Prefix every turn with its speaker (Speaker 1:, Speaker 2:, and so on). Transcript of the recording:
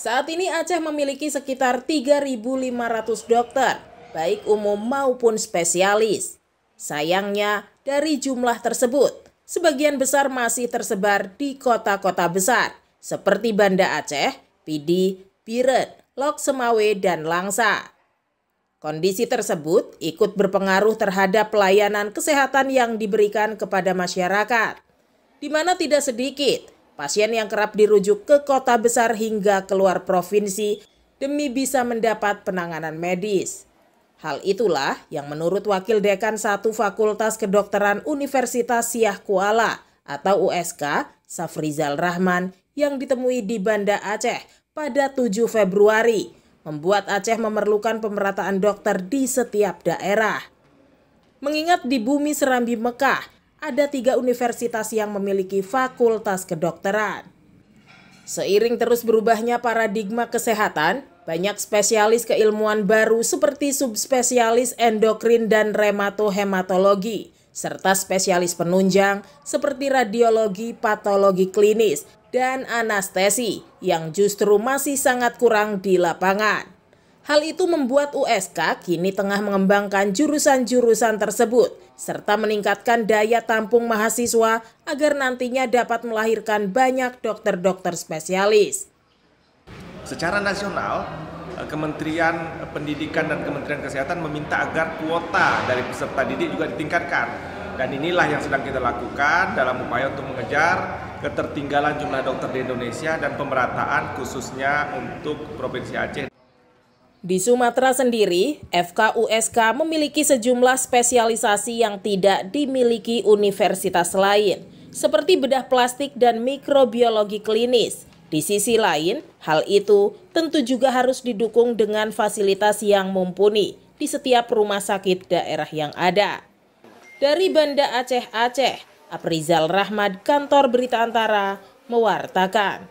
Speaker 1: Saat ini Aceh memiliki sekitar 3.500 dokter, baik umum maupun spesialis. Sayangnya, dari jumlah tersebut, sebagian besar masih tersebar di kota-kota besar, seperti Banda Aceh, Pidi, Biren, Lok Semawe, dan Langsa. Kondisi tersebut ikut berpengaruh terhadap pelayanan kesehatan yang diberikan kepada masyarakat, di mana tidak sedikit pasien yang kerap dirujuk ke kota besar hingga keluar provinsi demi bisa mendapat penanganan medis. Hal itulah yang menurut Wakil Dekan 1 Fakultas Kedokteran Universitas Siah Kuala atau USK, Safrizal Rahman, yang ditemui di Banda Aceh pada 7 Februari, membuat Aceh memerlukan pemerataan dokter di setiap daerah. Mengingat di bumi serambi Mekah, ada 3 universitas yang memiliki fakultas kedokteran. Seiring terus berubahnya paradigma kesehatan, banyak spesialis keilmuan baru seperti subspesialis endokrin dan rematohematologi, serta spesialis penunjang seperti radiologi, patologi klinis, dan anestesi yang justru masih sangat kurang di lapangan. Hal itu membuat USK kini tengah mengembangkan jurusan-jurusan tersebut, serta meningkatkan daya tampung mahasiswa agar nantinya dapat melahirkan banyak dokter-dokter spesialis.
Speaker 2: Secara nasional, Kementerian Pendidikan dan Kementerian Kesehatan meminta agar kuota dari peserta didik juga ditingkatkan. Dan inilah yang sedang kita lakukan dalam upaya untuk mengejar ketertinggalan jumlah dokter di Indonesia dan pemerataan khususnya untuk Provinsi Aceh.
Speaker 1: Di Sumatera sendiri, FKUSK memiliki sejumlah spesialisasi yang tidak dimiliki universitas lain, seperti bedah plastik dan mikrobiologi klinis. Di sisi lain, hal itu tentu juga harus didukung dengan fasilitas yang mumpuni di setiap rumah sakit daerah yang ada. Dari Banda Aceh, Aprizal Rahman, Kantor Berita Antara, mewartakan.